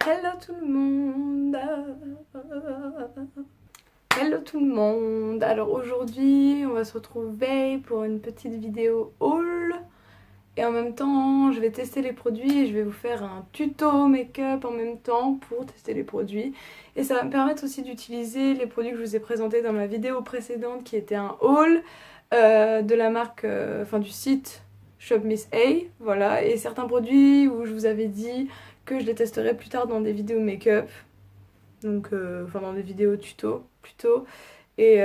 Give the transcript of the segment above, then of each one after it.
Hello tout le monde. Hello tout le monde. Alors aujourd'hui on va se retrouver pour une petite vidéo haul. Et en même temps je vais tester les produits et je vais vous faire un tuto make-up en même temps pour tester les produits. Et ça va me permettre aussi d'utiliser les produits que je vous ai présentés dans ma vidéo précédente qui était un haul de la marque, du site Shop Miss A. Voilà, et certains produits où je vous avais dit que je les testerai plus tard dans des vidéos make-up. Donc, dans des vidéos tuto plutôt. Et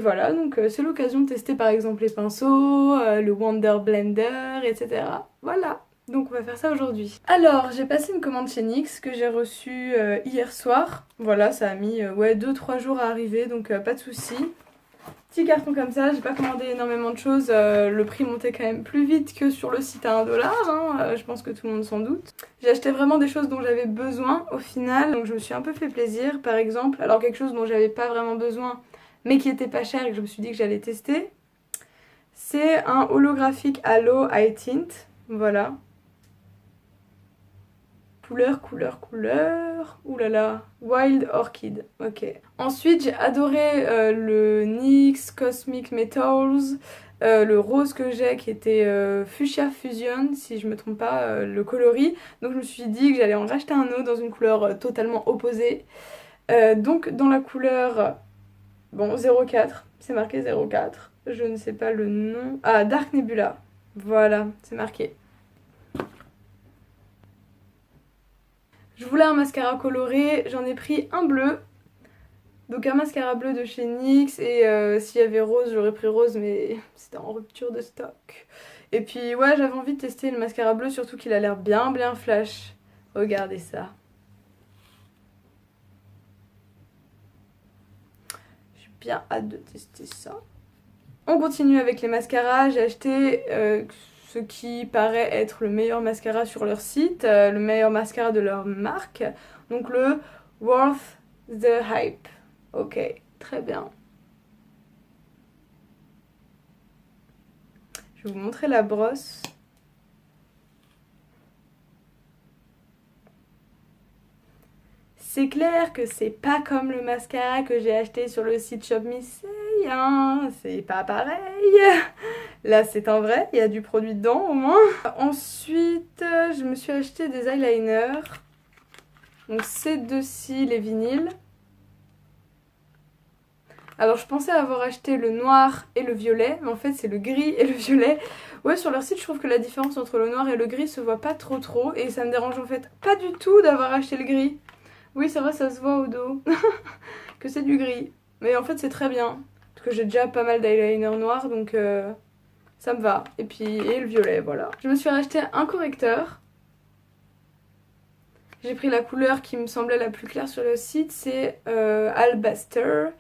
voilà, donc c'est l'occasion de tester par exemple les pinceaux, le Wonder Blender, etc. Voilà, donc on va faire ça aujourd'hui. Alors, j'ai passé une commande chez NYX que j'ai reçue hier soir. Voilà, ça a mis 2-3 jours à arriver, donc pas de soucis. Petit carton comme ça, j'ai pas commandé énormément de choses, le prix montait quand même plus vite que sur le site à 1$, hein, je pense que tout le monde s'en doute. J'ai acheté vraiment des choses dont j'avais besoin au final, donc je me suis un peu fait plaisir. Par exemple, alors quelque chose dont j'avais pas vraiment besoin mais qui était pas cher et que je me suis dit que j'allais tester, c'est un holographique Halo Eye Tint, voilà. Couleur, oulala, Wild Orchid, ok. Ensuite j'ai adoré le NYX Cosmic Metals, le rose que j'ai qui était Fuchsia Fusion, si je me trompe pas, le coloris. Donc je me suis dit que j'allais en racheter un autre dans une couleur totalement opposée. Donc dans la couleur, bon 04, c'est marqué 04, je ne sais pas le nom, ah Dark Nebula, voilà, c'est marqué. Je voulais un mascara coloré, j'en ai pris un bleu. Donc un mascara bleu de chez NYX et s'il y avait rose, j'aurais pris rose mais c'était en rupture de stock. Et puis ouais, j'avais envie de tester le mascara bleu, surtout qu'il a l'air bien flash. Regardez ça. J'ai bien hâte de tester ça. On continue avec les mascaras, j'ai acheté ce qui paraît être le meilleur mascara sur leur site, le meilleur mascara de leur marque, donc le Worth the Hype. Ok, très bien. Je vais vous montrer la brosse. C'est clair que c'est pas comme le mascara que j'ai acheté sur le site Shop Miss A, hein, c'est pas pareil. Là c'est un vrai, il y a du produit dedans au moins. Ensuite, je me suis acheté des eyeliners. Donc ces deux-ci, les vinyles. Alors je pensais avoir acheté le noir et le violet, mais en fait c'est le gris et le violet. Ouais, sur leur site je trouve que la différence entre le noir et le gris se voit pas trop et ça me dérange en fait pas du tout d'avoir acheté le gris. Oui c'est vrai, ça se voit au dos que c'est du gris, mais en fait c'est très bien parce que j'ai déjà pas mal d'eyeliner noirs donc ça me va. Et puis et le violet, voilà. Je me suis racheté un correcteur. J'ai pris la couleur qui me semblait la plus claire sur le site, c'est Alabaster,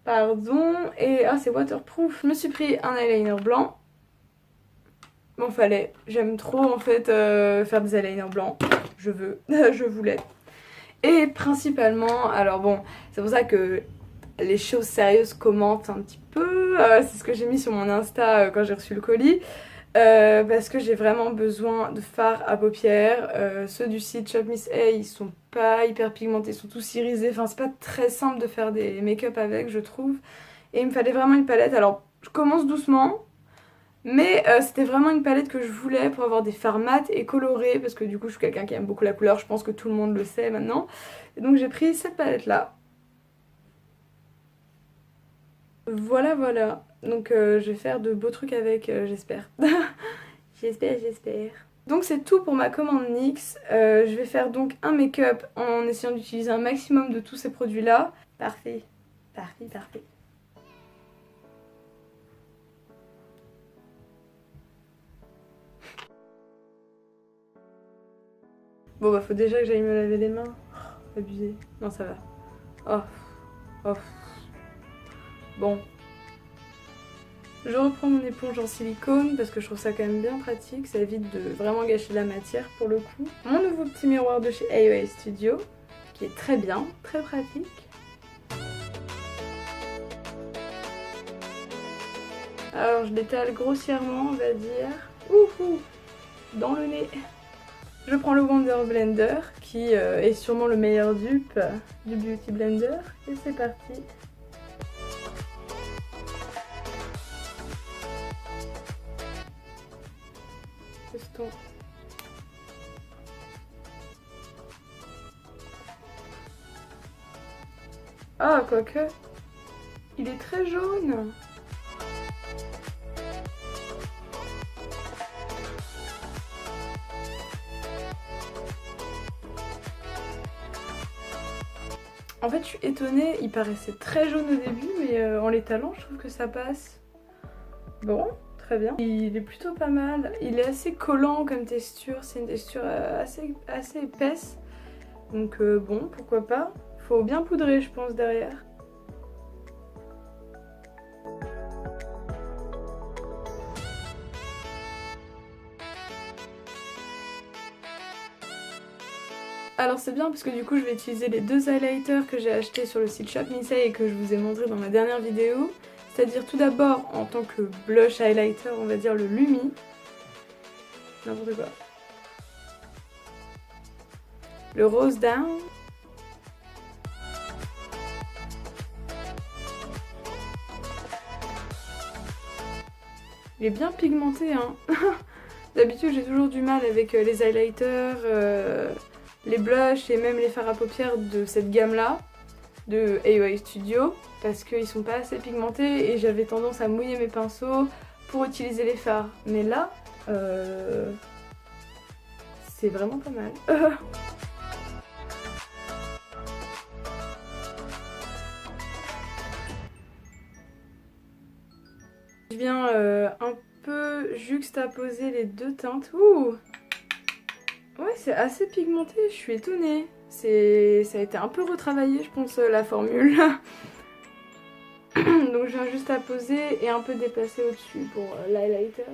pardon, et c'est waterproof. Je me suis pris un eyeliner blanc. Bon, fallait, j'aime trop en fait faire des eyeliners blancs. Je veux, je voulais. Et principalement, alors bon, c'est pour ça que les choses sérieuses commentent un petit peu. C'est ce que j'ai mis sur mon Insta quand j'ai reçu le colis. Parce que j'ai vraiment besoin de fards à paupières. Ceux du site Shop Miss A, ils sont pas hyper pigmentés, ils sont tous irisés. Enfin, c'est pas très simple de faire des make-up avec, je trouve. Et il me fallait vraiment une palette. Alors, je commence doucement, mais c'était vraiment une palette que je voulais pour avoir des fards mat et colorés. Parce que du coup, je suis quelqu'un qui aime beaucoup la couleur. Je pense que tout le monde le sait maintenant. Et donc, j'ai pris cette palette-là. Voilà. Donc je vais faire de beaux trucs avec, j'espère. J'espère. Donc c'est tout pour ma commande NYX. Je vais faire donc un make-up en essayant d'utiliser un maximum de tous ces produits-là. Parfait. Bon bah faut déjà que j'aille me laver les mains. Oh, abusé. Non ça va. Oh. Bon. Je reprends mon éponge en silicone parce que je trouve ça quand même bien pratique, ça évite de vraiment gâcher la matière pour le coup. Mon nouveau petit miroir de chez AOA Studio, qui est très bien, très pratique. Alors je l'étale grossièrement, on va dire. Ouhou, dans le nez. Je prends le Wonder Blender qui est sûrement le meilleur dupe du Beauty Blender et c'est parti. Testons. Ah, quoique, il est très jaune. En fait, je suis étonnée, il paraissait très jaune au début, mais en l'étalant, je trouve que ça passe. Bon, très bien. Il est plutôt pas mal. Il est assez collant comme texture, c'est une texture assez épaisse. Donc bon, pourquoi pas. Faut bien poudrer, je pense, derrière. Alors c'est bien parce que du coup je vais utiliser les deux highlighters que j'ai achetés sur le site Shop Missei et que je vous ai montré dans ma dernière vidéo. C'est-à-dire tout d'abord en tant que blush highlighter, on va dire le Lumi. N'importe quoi. Le Rose Down. Il est bien pigmenté hein. D'habitude j'ai toujours du mal avec les highlighters, les blushs et même les fards à paupières de cette gamme là de AOA Studio parce qu'ils sont pas assez pigmentés et j'avais tendance à mouiller mes pinceaux pour utiliser les fards. Mais là, c'est vraiment pas mal. Je viens un peu juxtaposer les deux teintes. Ouh! Ouais, c'est assez pigmenté, je suis étonnée. Ça a été un peu retravaillé, je pense, la formule. Donc je viens juste à poser et un peu déplacer au-dessus pour l'highlighter.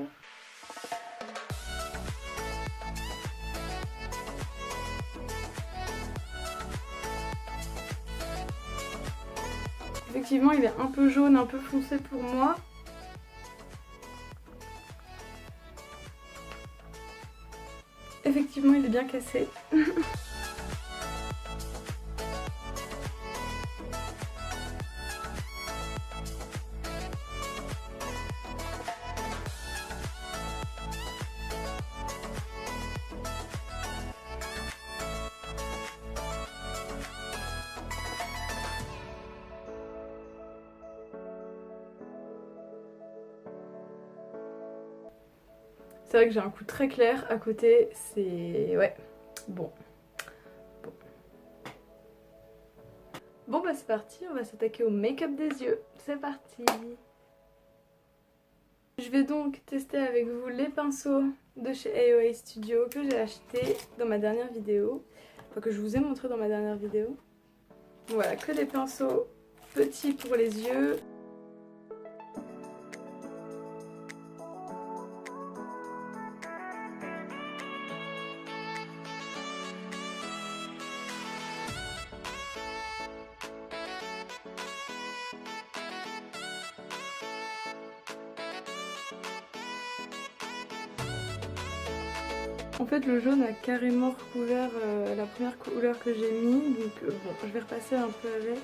Effectivement, il est un peu jaune, un peu foncé pour moi. Effectivement, il est bien cassé. C'est vrai que j'ai un coup très clair à côté, c'est... ouais, bon. Bon bah c'est parti, on va s'attaquer au make-up des yeux. C'est parti. Je vais donc tester avec vous les pinceaux de chez AOA Studio que j'ai acheté dans ma dernière vidéo. Enfin que je vous ai montré dans ma dernière vidéo. Voilà, que des pinceaux petits pour les yeux. En fait le jaune a carrément recouvert la première couleur que j'ai mis, donc bon, je vais repasser un peu avec.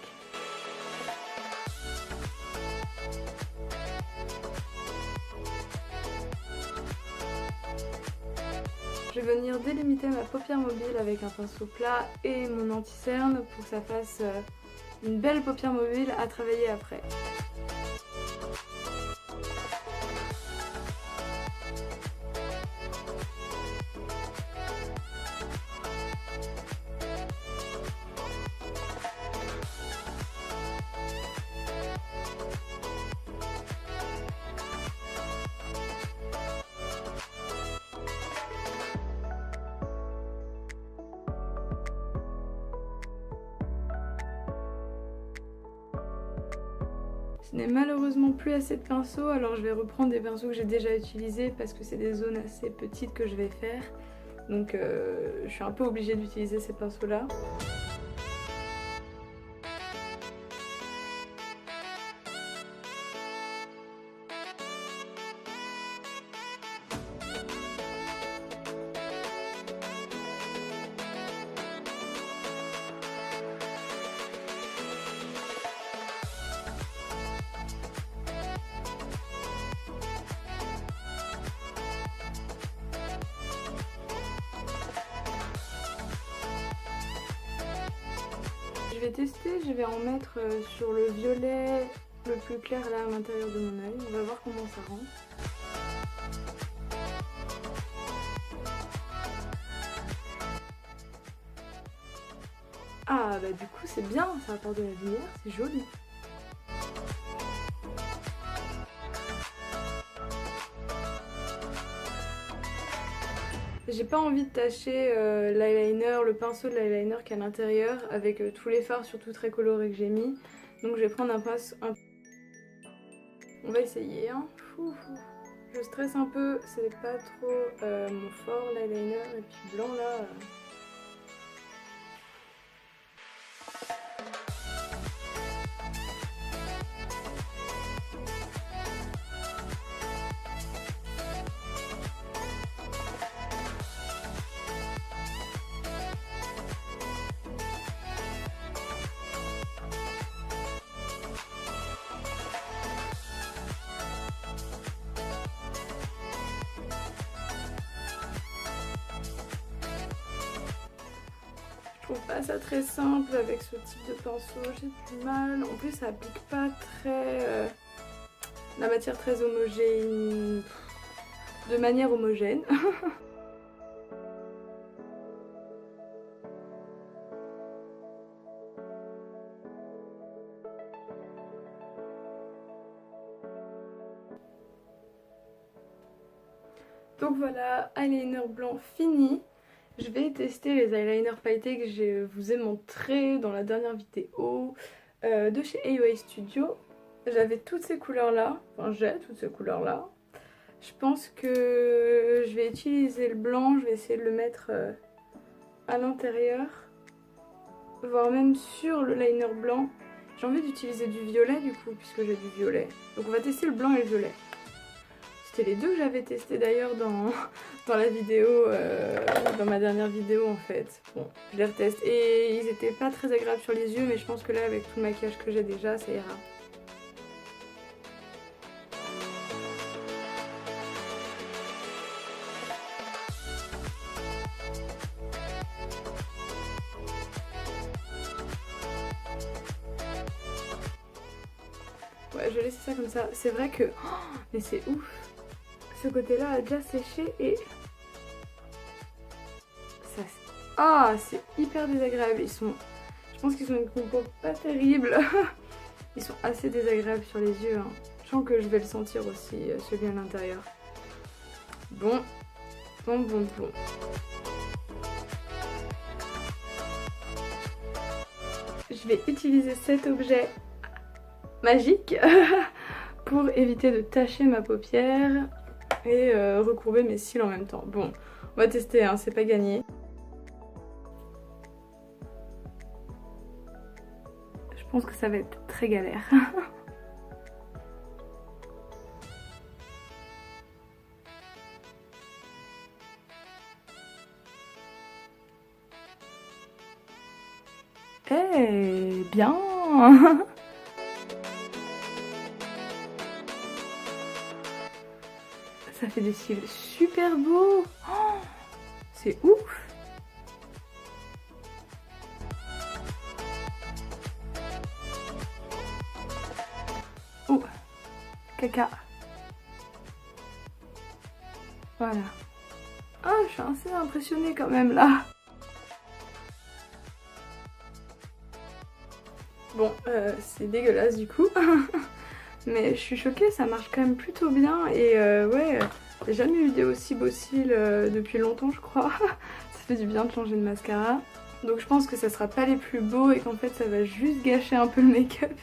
Je vais venir délimiter ma paupière mobile avec un pinceau plat et mon anti-cerne pour que ça fasse une belle paupière mobile à travailler après. Je n'ai malheureusement plus assez de pinceaux, alors je vais reprendre des pinceaux que j'ai déjà utilisés parce que c'est des zones assez petites que je vais faire. Donc je suis un peu obligée d'utiliser ces pinceaux là. je vais tester, je vais en mettre sur le violet le plus clair là à l'intérieur de mon œil. On va voir comment ça rend. Ah bah du coup c'est bien, ça apporte de la lumière, c'est joli. J'ai pas envie de tacher l'eyeliner, le pinceau de l'eyeliner qui est à l'intérieur avec tous les fards surtout très colorés que j'ai mis. Donc je vais prendre un pinceau. On va essayer hein. Je stresse un peu, c'est pas trop mon fort l'eyeliner et puis blanc là. Je trouve pas ça très simple avec ce type de pinceau, j'ai du mal. En plus ça applique pas très... la matière très homogène, de manière homogène. Donc voilà, eyeliner blanc fini. Je vais tester les eyeliners pailletés que je vous ai montré dans la dernière vidéo de chez AOA Studio. J'avais toutes ces couleurs là, enfin j'ai toutes ces couleurs là. Je pense que je vais utiliser le blanc, je vais essayer de le mettre à l'intérieur, voire même sur le liner blanc. J'ai envie d'utiliser du violet du coup, puisque j'ai du violet. Donc on va tester le blanc et le violet. C'était les deux que j'avais testé d'ailleurs dans la vidéo, dans ma dernière vidéo en fait. Bon, je les reteste et ils étaient pas très agréables sur les yeux, mais je pense que là avec tout le maquillage que j'ai déjà, ça ira. Ouais, je vais laisser ça comme ça. C'est vrai que... Oh, mais c'est ouf. Ce côté-là a déjà séché et... ça... Ah, c'est hyper désagréable. Ils sont... Je pense qu'ils sont une compo pas terrible. Ils sont assez désagréables sur les yeux. Hein. Je sens que je vais le sentir aussi, celui à l'intérieur. Bon. Bon. Je vais utiliser cet objet magique pour éviter de tacher ma paupière et recourber mes cils en même temps. Bon, on va tester, hein, c'est pas gagné. Je pense que ça va être très galère. Eh bien. Ça fait des cils super beaux. Oh, c'est ouf. Oh, caca. Voilà. Ah, je suis assez impressionnée quand même là. Bon, c'est dégueulasse du coup. Mais je suis choquée, ça marche quand même plutôt bien. Et ouais, j'ai jamais eu des aussi beaux cils depuis longtemps je crois. Ça fait du bien de changer de mascara. Donc je pense que ça sera pas les plus beaux et qu'en fait ça va juste gâcher un peu le make-up.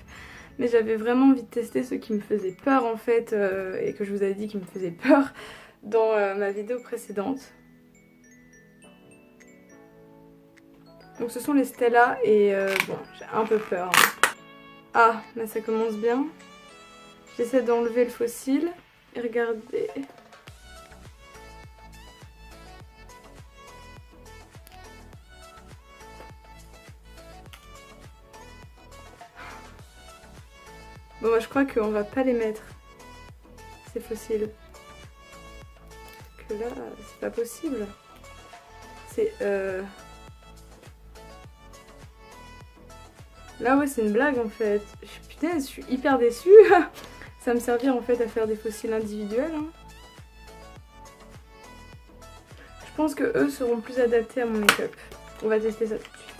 Mais j'avais vraiment envie de tester ceux qui me faisaient peur en fait et que je vous avais dit qui me faisaient peur dans ma vidéo précédente. Donc ce sont les Stella et bon, j'ai un peu peur. Hein. Ah, là ça commence bien. J'essaie d'enlever le faux cil et regardez. Bon, moi je crois qu'on va pas les mettre, ces faux cils. Parce que là, c'est pas possible. C'est Là ouais c'est une blague en fait. Putain je suis hyper déçue. Ça va me servir en fait à faire des faux cils individuels. Hein. Je pense que eux seront plus adaptés à mon make-up. On va tester ça tout de suite.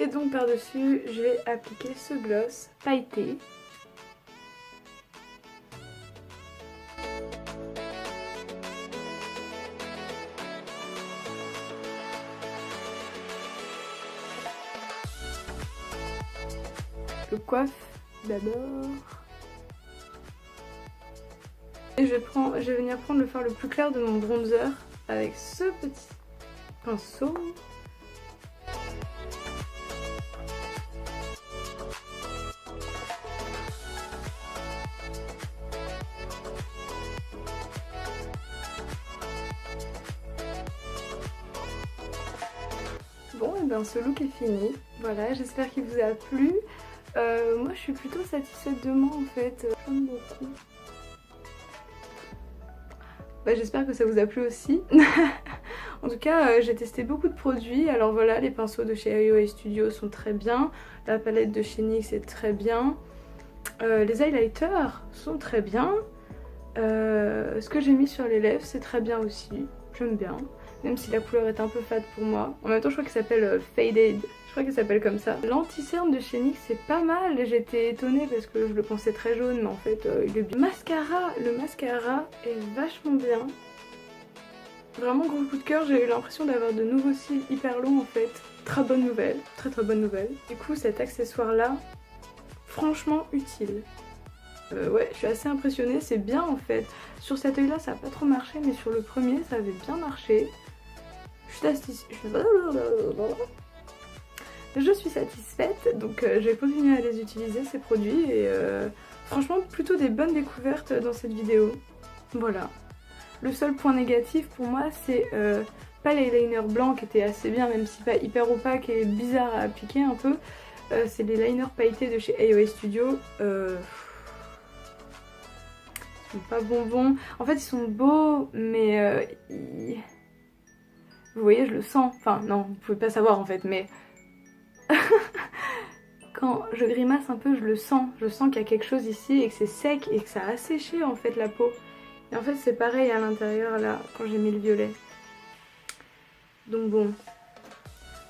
Et donc par-dessus, je vais appliquer ce gloss pailleté. Je coiffe d'abord. Et je vais venir prendre le fard le plus clair de mon bronzer avec ce petit pinceau. Bon, et ben ce look est fini. Voilà, j'espère qu'il vous a plu. Moi je suis plutôt satisfaite de moi en fait. J'aime beaucoup. Bah, j'espère que ça vous a plu aussi. En tout cas, j'ai testé beaucoup de produits. Alors voilà, les pinceaux de chez IOA Studio sont très bien. La palette de chez NYX est très bien. Les highlighters sont très bien. Ce que j'ai mis sur les lèvres, c'est très bien aussi. J'aime bien. Même si la couleur est un peu fade pour moi. En même temps, je crois qu'il s'appelle Faded. Je crois qu'il s'appelle comme ça. L'anti-cerne de chez NYX, c'est pas mal. J'étais étonnée parce que je le pensais très jaune, mais en fait, il est bien. Le mascara est vachement bien. Vraiment gros coup de cœur. J'ai eu l'impression d'avoir de nouveaux cils hyper longs en fait. Très bonne nouvelle. Très très bonne nouvelle. Du coup, cet accessoire-là, franchement utile. Ouais, je suis assez impressionnée. C'est bien en fait. Sur cet œil-là, ça a pas trop marché, mais sur le premier, ça avait bien marché. Je suis satisfaite, donc je vais continuer à les utiliser ces produits et franchement plutôt des bonnes découvertes dans cette vidéo. Voilà. Le seul point négatif pour moi c'est pas l'eyeliner blanc qui était assez bien même si pas hyper opaque et bizarre à appliquer un peu. C'est les liners pailletés de chez IOA Studio. Ils sont pas bonbons. En fait ils sont beaux mais vous voyez, je le sens. Enfin, non, vous pouvez pas savoir en fait, mais quand je grimace un peu, je le sens. Je sens qu'il y a quelque chose ici et que c'est sec et que ça a asséché en fait la peau. Et en fait, c'est pareil à l'intérieur là, quand j'ai mis le violet. Donc bon,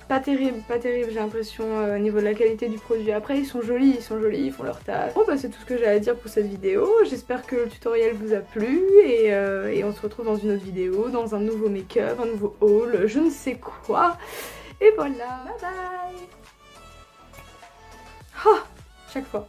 pas terrible, j'ai l'impression au niveau de la qualité du produit. Après, ils sont jolis, ils font leur taf. Bon, bah c'est tout ce que j'ai à dire pour cette vidéo. J'espère que le tutoriel vous a plu et on se retrouve dans une autre vidéo, dans un nouveau make-up, un nouveau haul, je ne sais quoi. Et voilà, bye bye. Oh, chaque fois.